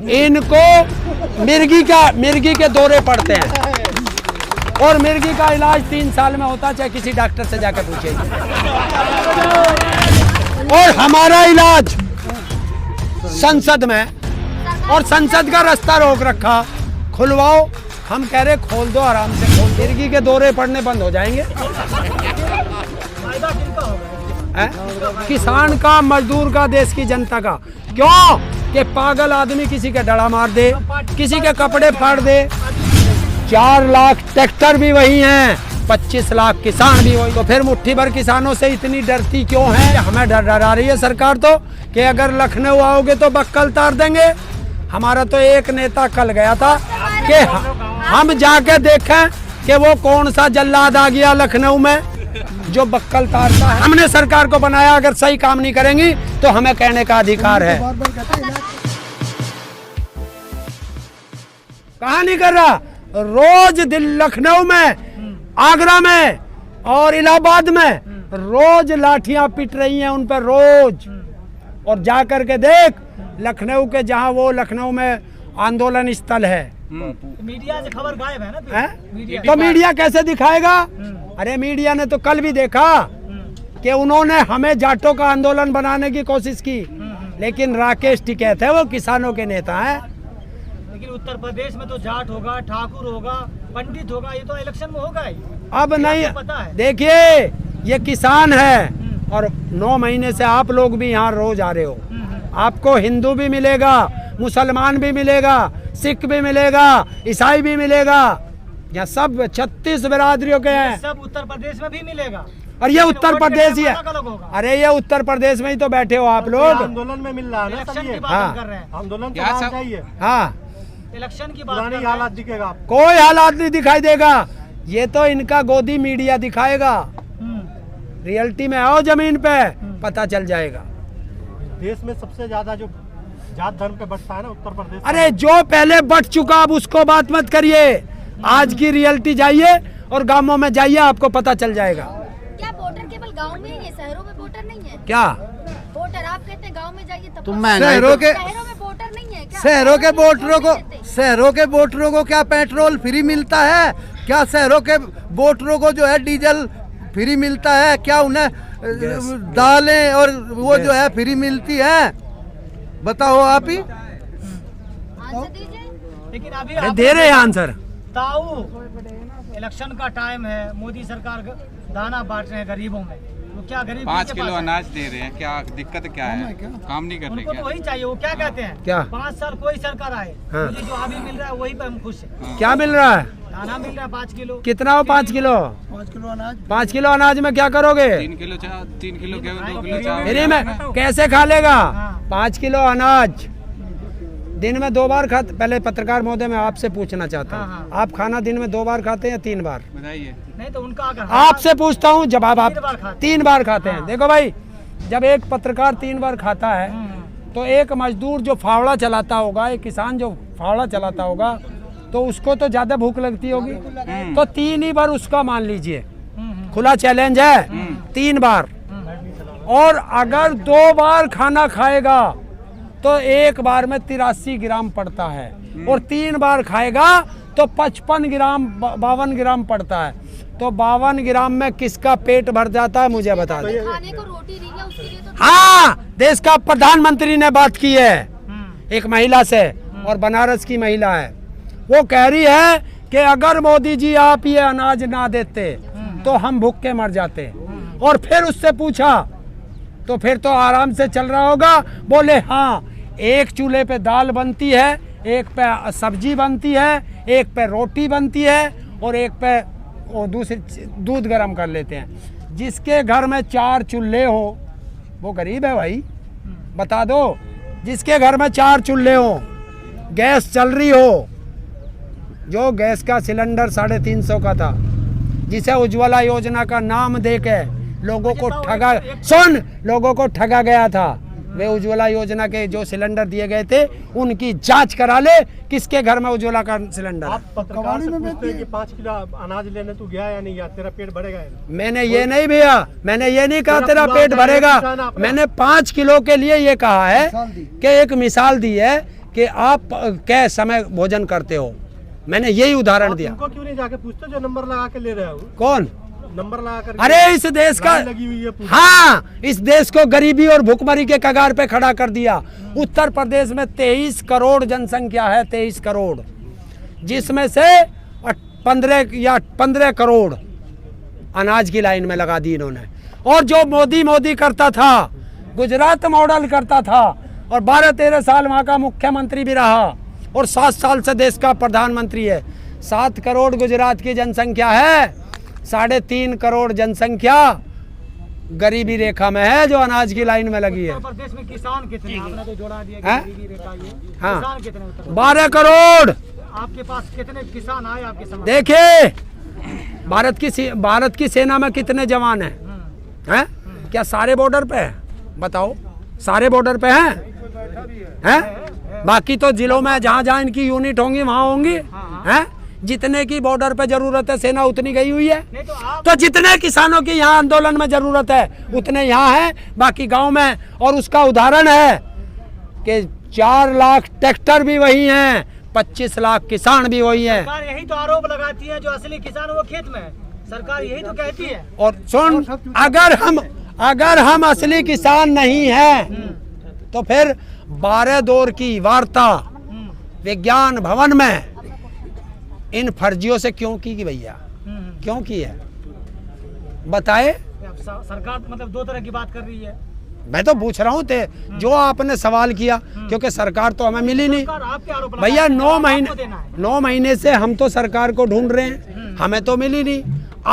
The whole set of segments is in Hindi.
इनको मिर्गी के दौरे पड़ते हैं और मिर्गी का इलाज 3 साल में होता, चाहे किसी डॉक्टर से जाकर पूछिए। और हमारा इलाज संसद में, और संसद का रास्ता रोक रखा। खुलवाओ, हम कह रहे खोल दो, आराम से खोल। मिर्गी के दौरे पड़ने बंद हो जाएंगे। किसान का, मजदूर का, देश की जनता का। क्यों कि पागल आदमी किसी का डड़ा मार दे, किसी के कपड़े फाड़ दे। 4 लाख ट्रैक्टर भी वही हैं, 25 लाख किसान भी वही। तो फिर मुट्ठी भर किसानों से इतनी डरती क्यों है? हमें डरा रही है सरकार तो कि अगर लखनऊ आओगे तो बक्कल तार देंगे। हमारा तो एक नेता कल गया था कि हम जाके देखें कि वो कौन सा जल्लाद आ गया लखनऊ में जो बक्कल तारता है। हमने सरकार को बनाया, अगर सही काम नहीं करेंगी तो हमें कहने का अधिकार है। कहाँ नहीं कर रहा? रोज लखनऊ में, आगरा में और इलाहाबाद में रोज लाठियां पिट रही हैं उन पर रोज। और जा कर के देख लखनऊ के, जहां वो लखनऊ में आंदोलन स्थल है, मीडिया से खबर गायब है ना। तो मीडिया कैसे दिखाएगा? अरे मीडिया ने तो कल भी देखा कि उन्होंने हमें जाटों का आंदोलन बनाने की कोशिश की, लेकिन राकेश टिकैत है, वो किसानों के नेता हैं। लेकिन उत्तर प्रदेश में तो जाट होगा, ठाकुर होगा, पंडित होगा, ये तो इलेक्शन में होगा ही। अब नहीं पता है। देखिए, ये किसान है और 9 महीने से आप लोग भी यहाँ रोज आ रहे हो। आपको हिंदू भी मिलेगा, मुसलमान भी मिलेगा, सिख भी मिलेगा, ईसाई भी मिलेगा। यहाँ सब 36 बिरादरियों के हैं। सब उत्तर प्रदेश में भी मिलेगा। और ये उत्तर प्रदेश ही है। अरे ये उत्तर प्रदेश में ही तो बैठे हो आप लोग। आंदोलन में मिल रहा है ना, इलेक्शन की बात हाँ। कर रहे हैं। आंदोलन तो चाहिए। हाँ, इलेक्शन की बात पुरानी हालात दिखेगा आपको। कोई हालात नहीं दिखाई देगा। ये तो इनका गोदी मीडिया दिखाएगा। रियलिटी में आओ जमीन पे, पता चल जाएगा। देश में सबसे ज्यादा जो जात धर्म पे बढ़ता है ना, उत्तर प्रदेश। अरे जो पहले बढ़ चुका, अब उसको बात मत करिए। आज की रियलिटी जाइए और गांवों में जाइए, आपको पता चल जाएगा। क्या वोटर केवल गांव में ही है, शहरों में वोटर नहीं है? क्या वोटर आप कहते हैं गांव में जाइए तब शहरों में वोटर नहीं है क्या? शहरों के वोटरों को क्या पेट्रोल फ्री मिलता है? क्या शहरों के वोटरों को जो है डीजल फ्री मिलता है? क्या उन्हें दालें और वो जो है फ्री मिलती है? बताओ आप ही। आंसर दीजिए। लेकिन अभी दे रहे हैं आंसर। ताऊ, इलेक्शन का टाइम है, मोदी सरकार दाना बांट रहे हैं गरीबों में, तो क्या गरीब 5 किलो अनाज दे रहे हैं, क्या दिक्कत क्या है? काम नहीं कर रहे उनको क्या? तो वही चाहिए। वो क्या कहते हैं? क्या? 5 साल कोई सरकार आए, हाँ। मुझे जो अभी मिल रहा है वही पे हम खुश हैं। क्या मिल रहा है? दाना मिल रहा है 5 किलो। कितना हो? 5 किलो। 5 किलो अनाज। 5 किलो अनाज में क्या करोगे? 3 किलो गेहूँ, 2 किलो चावल। अरे मैं कैसे खा लेगा? हाँ। 5 किलो अनाज दिन में 2 बार खाते? पहले पत्रकार महोदय मैं आपसे पूछना चाहता हूँ, हाँ। आप खाना दिन में 2 बार खाते हैं या 3 बार? बताइए। नहीं तो उनका अगर आपसे पूछता हूँ, जवाब आप 3 बार खाते हैं। 3 बार खाते हैं। हाँ। देखो भाई, जब एक पत्रकार 3 बार खाता है तो एक मजदूर जो फावड़ा चलाता होगा, एक किसान जो फावड़ा चलाता होगा, तो उसको तो ज्यादा भूख लगती होगी। तो 3 ही बार उसका मान लीजिए, खुला चैलेंज है, 3 बार। और अगर 2 बार खाना खाएगा तो एक बार में 83 ग्राम पड़ता है, और 3 बार खाएगा तो 55 ग्राम 52 ग्राम पड़ता है। तो 52 ग्राम में किसका पेट भर जाता है, मुझे बता दो। खाने को रोटी नहीं है, उसके लिए तो हाँ, देश का प्रधानमंत्री ने बात की है एक महिला से, और बनारस की महिला है। वो कह रही है कि अगर मोदी जी आप ये अनाज ना देते तो हम भूख के मर जाते। और फिर उससे पूछा तो फिर तो आराम से चल रहा होगा। बोले हाँ, एक चूल्हे पे दाल बनती है, एक पे सब्जी बनती है, एक पे रोटी बनती है, और एक पे वो दूसरी दूध गर्म कर लेते हैं। जिसके घर में 4 चूल्हे हो वो गरीब है भाई, बता दो। जिसके घर में 4 चूल्हे हो, गैस चल रही हो, जो गैस का सिलेंडर 350 का था, जिसे उज्ज्वला योजना का नाम देके लोगों को लोगों को ठगा गया था। वे उज्ज्वला योजना के जो सिलेंडर दिए गए थे उनकी जांच करा ले, किसके घर में उज्ज्वला का सिलेंडर। आप पत्रकार से पूछते हैं कि 5 किलो अनाज लेने तू गया या नहीं गया, तेरा पेट भरेगा? मैंने ये नहीं भैया, मैंने ये नहीं कहा तेरा पेट भरेगा। मैंने 5 किलो के लिए ये कहा है कि एक मिसाल दी है कि आप कै समय भोजन करते हो। मैंने यही उदाहरण दिया। उनको क्यों नहीं जाके पूछते जो नंबर लगा के ले रहे हो? कौन नंबर लगा कर? अरे इस देश का लगी हुई है पूरी। हाँ, इस देश को गरीबी और भुखमरी के कगार पे खड़ा कर दिया। उत्तर प्रदेश में 23 करोड़ जनसंख्या है, 23 करोड़, जिसमें से 15 करोड़ अनाज की लाइन में लगा दी इन्होंने। और जो मोदी करता था, गुजरात मॉडल करता था और 12-13 साल वहाँ का मुख्यमंत्री भी रहा और 7 साल से देश का प्रधानमंत्री है। 7 करोड़ गुजरात की जनसंख्या है, 3.5 करोड़ जनसंख्या गरीबी रेखा में है जो अनाज की लाइन में लगी है। उत्तर प्रदेश में किसान कितने? आपने तो जोड़ा दिया हैं? गरीबी रेखा ये। हाँ। किसान कितने उत्तर प्रदेश? 12 करोड़। आपके पास कितने किसान आए आपके समाज? देखिए भारत की सेना में कितने जवान हैं? हैं? क्या सारे बॉर्डर पे है? बताओ, सारे बॉर्डर पे हैं? बाकी तो जिलों में जहाँ जहाँ इनकी यूनिट होंगी वहाँ होंगी। हैं? जितने की बॉर्डर पे जरूरत है सेना उतनी गई हुई है। नहीं तो आप तो जितने किसानों की यहाँ आंदोलन में जरूरत है उतने यहाँ हैं, बाकी गांव में। और उसका उदाहरण है कि 4 लाख ट्रैक्टर भी वही हैं, 25 लाख किसान भी वही हैं। सरकार यही तो आरोप लगाती है, जो असली किसान वो खेत में है। सरकार यही तो कहती है। और सुन, अगर हम असली किसान नहीं हैं तो फिर 12 दौर की वार्ता विज्ञान भवन में इन फर्जियों से क्यों की भैया? क्यों की है बताए? अब सरकार मतलब 2 तरह की बात कर रही है। मैं तो पूछ रहा हूँ जो आपने सवाल किया, क्योंकि सरकार तो हमें मिली नहीं सरकार आपके आरोप भैया। लगाती है, 9 आपको महीने देना है। 9 महीने से हम तो सरकार को ढूंढ रहे हैं, हमें तो मिली नहीं।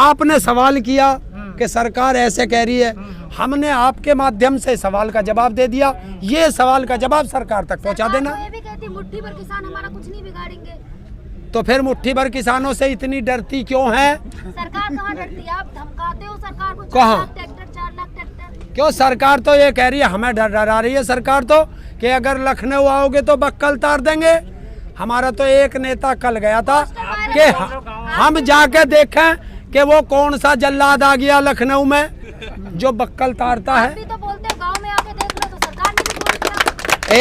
आपने सवाल किया कि सरकार ऐसे कह रही है, हमने आपके माध्यम से सवाल का जवाब दे दिया। ये सवाल का जवाब सरकार तक पहुंचा सरकार देना। तो ये भी कहती है, मुट्ठी भर किसान हमारा कुछ नहीं बिगाड़ेंगे। तो फिर मुट्ठी भर किसानों से इतनी डरती क्यों है? सरकार कहाँ डरती है? आप धमकाते हो सरकार को। कहाँ? 4 लाख ट्रैक्टर, 4 लाख ट्रैक्टर। क्यों? सरकार तो ये कह रही है, हमें डरा रही है सरकार तो, कि अगर लखनऊ आओगे तो बक्कल तार देंगे। हमारा तो एक नेता कल गया था कि हम जाके देखें कि वो कौन सा जल्लाद आ गया लखनऊ में जो बक्कल तारता आप है। भी तो बोलते हो गाँव में आके देख लो, तो सरकार ने भी बोल दिया।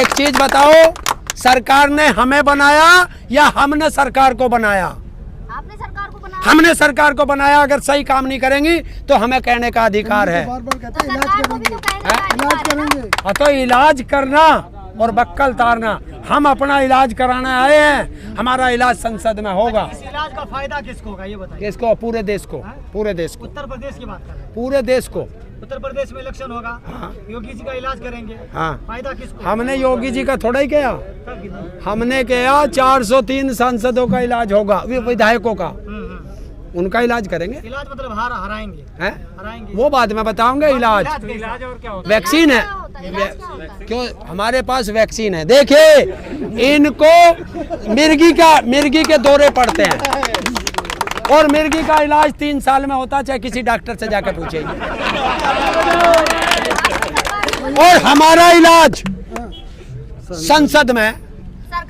एक चीज बताओ, सरकार ने हमें बनाया या हमने सरकार को बनाया? आपने सरकार को बनाया। हमने सरकार को बनाया। अगर सही काम नहीं करेंगी तो हमें कहने का अधिकार है। तो सरकार को भी तो कहने का अधिकार है ना। हाँ, तो इलाज करना और बक्कल तारना, हम अपना इलाज कराने आए हैं, हमारा इलाज संसद में होगा। इस इलाज का फायदा किसको होगा ये बताइए? किसको? पूरे देश को, पूरे देश को, उत्तर प्रदेश की बात कर रहे हैं। पूरे देश को। उत्तर प्रदेश में इलेक्शन होगा, योगी जी का इलाज करेंगे। हाँ, फायदा किसको? हमने योगी जी का थोड़ा ही किया, सब कितना? हमने किया 403 सांसदों का इलाज होगा, विधायकों का, उनका इलाज करेंगे। इलाज मतलब हराएंगे। हैं? हराएंगे। वो बाद में बताऊंगे। इलाज इलाज और क्या होता वैक्सीन है। क्या होता है? इलाज क्या होता है? क्यों? हमारे पास वैक्सीन है। देखिए, इनको मिर्गी के दौरे पड़ते हैं और मिर्गी का इलाज 3 साल में होता, चाहे किसी डॉक्टर से जाकर पूछिए। और हमारा इलाज संसद में,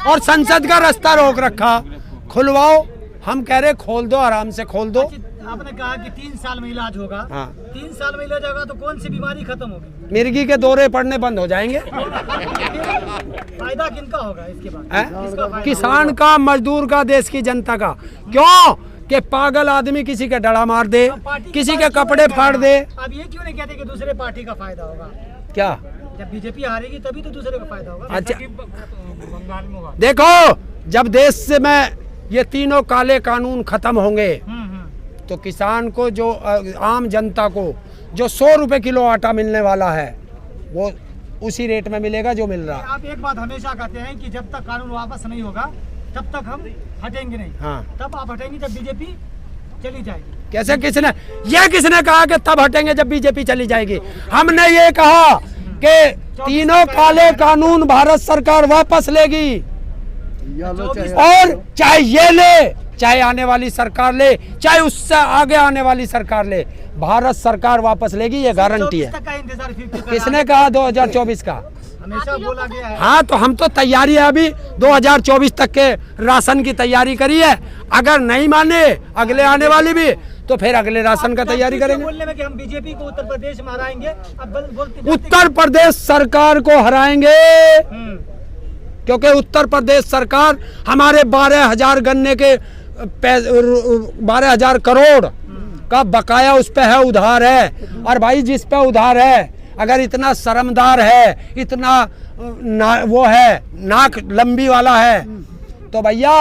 और संसद का रास्ता रोक रखा। खुलवाओ, हम कह रहे खोल दो, आराम से खोल दो। आपने कहा कि 3 साल में इलाज होगा। हाँ। 3 साल में इलाज होगा तो कौन सी बीमारी खत्म होगी? मिर्गी के दौरे पड़ने बंद हो जाएंगे। फायदा किनका होगा इसके बाद? हैं? किसका फायदा किसान होगा? का, मजदूर का, देश की जनता का। क्यों? कि पागल आदमी किसी का डड़ा मार दे, अब पार्टी किसी के के पास कपड़े क्यों फाड़ नहीं दे। कहना? अब ये क्यों नहीं कहते कि दूसरे पार्टी का फायदा होगा? क्या? जब बीजेपी हारेगी तभी तो दूसरे का फायदा होगा। अच्छा, बंगाल में होगा। देखो, जब देश में ये तीनों काले कानून खत्म होंगे तो किसान को, जो आम जनता को जो 100 रुपए किलो आटा मिलने वाला है, वो उसी रेट में मिलेगा जो मिल रहा है। आप एक बात हमेशा कहते हैं कि जब तक कानून वापस नहीं होगा तब तक हम हटेंगे नहीं। हाँ। तब आप हटेंगे जब बीजेपी चली जाएगी। कैसे? किसने कहा कि तब हटेंगे जब बीजेपी चली जाएगी? हमने ये कहा कि तीनों काले कानून भारत सरकार वापस लेगी, और चाहे ये ले, चाहे आने वाली सरकार ले, चाहे उससे आगे आने वाली सरकार ले, भारत सरकार वापस लेगी, ये गारंटी है। 24 तक का इंतजार फिर किसने कहा 2024 का? हमेशा बोला गया है। हाँ, तो हम तो तैयारी है, अभी 2024 तक के राशन की तैयारी करी है। अगर नहीं माने अगले आने वाली भी, तो फिर अगले राशन का तैयारी करेंगे। बोलने में कि हम बीजेपी को उत्तर प्रदेश में हराएंगे, अब बोलते उत्तर प्रदेश सरकार को हराएंगे क्योंकि उत्तर प्रदेश सरकार हमारे 12,000 गन्ने के 12,000 करोड़ का बकाया उस पे है, उधार है। और भाई जिस पे उधार है, अगर इतना शर्मदार है, इतना वो है, नाक लंबी वाला है, तो भैया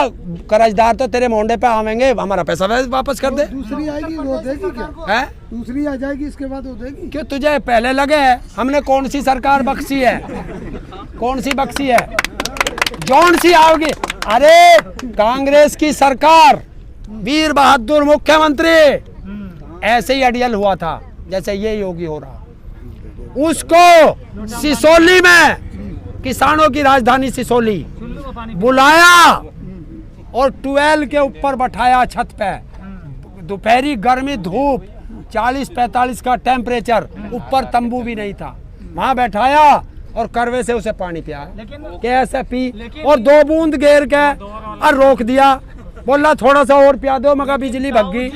कर्जदार तो तेरे मोंडे पे आवेंगे, हमारा पैसा वापस कर दे। दूसरी आएगी वो देगी क्या? है दूसरी आ जाएगी इसके बाद वो देगी? क्यों तुझे पहले लगे है? हमने कौन सी सरकार बख्शी है? कौन सी बख्शी है? जौन सी आओगी? अरे कांग्रेस की सरकार, वीर बहादुर मुख्यमंत्री, ऐसे ही अड़ियल हुआ था जैसे ये योगी हो रहा। उसको सिसोली में, किसानों की राजधानी सिसोली, बुलाया और 12 के ऊपर बैठाया छत पे, दोपहरी गर्मी धूप, 40-45 का टेम्परेचर, ऊपर तंबू भी नहीं था, वहां बैठाया और करवे से उसे पानी पिया कि ऐसे पी, और 2 बूंद घेर के और रोक दिया, बोला थोड़ा सा और पिया दो, मगर बिजली भग गई।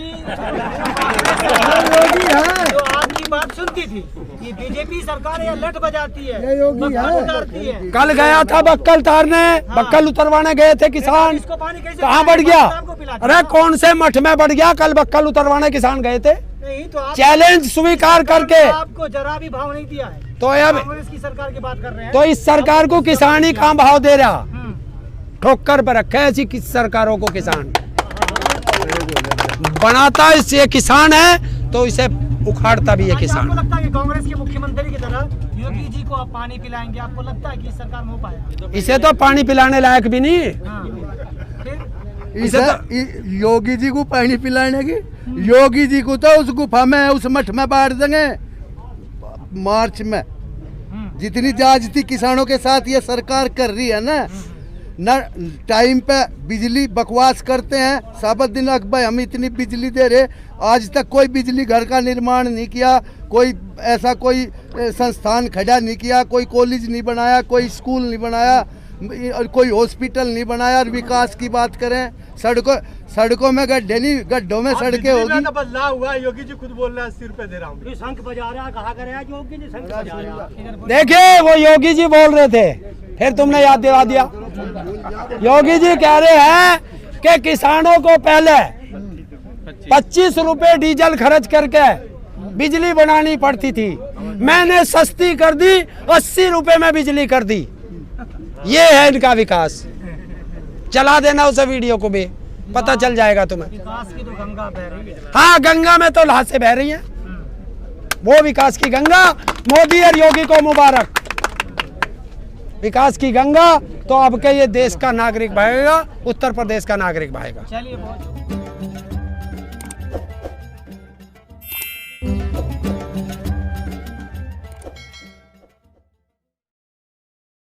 जो आपकी बात सुनती थी कि बीजेपी सरकार ये लट बजाती है, बक्कल उतारती है। कल गया था बक्कल उतारने, बक्कल उतरवाने गए थे किसान, इसको पानी कैसे कहाँ बढ़ गया? अरे कौन से मठ में बढ़ गया? कल बक्कल उतरवाने किसान गए थे, नहीं तो आप चैलेंज स्वीकार करके। आपको जरा भी भाव नहीं दिया है। तो अब कांग्रेस की सरकार की बात कर रहे हैं। तो इस सरकार को किसान ही कहाँ भाव दे रहा? ठोकर पर रखे ऐसी किस सरकारों को किसान बनाता, इससे किसान है तो इसे उखाड़ता भी है किसान। आपको लगता है कि कांग्रेस के मुख्यमंत्री की तरह योगी जी को आप पानी पिलाएंगे? आपको लगता है कि इस सरकार में हो पाएगा? इसे तो पानी पिलाने लायक भी नहीं। हाँ। फिर इसे योगी जी को पानी पिलाने की, योगी जी को तो उस गुफा में, उस मठ में बांट देंगे मार्च में। जितनी ज्यादती किसानों के साथ ये सरकार कर रही है ना टाइम पे बिजली बकवास करते हैं, साबत दिन अकबर हम इतनी बिजली दे रहे, आज तक कोई बिजली घर का निर्माण नहीं किया, कोई ऐसा कोई संस्थान खड़ा नहीं किया, कोई कॉलेज नहीं बनाया, कोई स्कूल नहीं बनाया, और कोई हॉस्पिटल नहीं बनाया। और विकास की बात करें, सड़कों में गड्ढे नहीं, गड्ढों में सड़कें होगी। बदलाव हुआ, योगी जी खुद बोल रहे हैं 80 रुपए दे रहा हूँ। शंख बजा रहा, कहा कर रहा है योगी जी शंख बजा रहा। देखिए वो योगी जी बोल रहे थे, फिर तुमने याद दिला दिया। योगी जी कह रहे हैं कि किसानों को पहले 25 रुपए डीजल खर्च करके बिजली बनानी पड़ती थी, मैंने सस्ती कर दी, 80 रुपए में बिजली कर दी। ये है इनका विकास। चला देना उसे वीडियो को भी, पता चल जाएगा तुम्हें। विकास की तो गंगा बह रही है। हाँ, गंगा में तो लाशें बह रही हैं, वो विकास की गंगा। मोदी और योगी को मुबारक। विकास की गंगा तो अब के ये देश का नागरिक बहेगा, उत्तर प्रदेश का नागरिक बहेगा। चलिए बहुत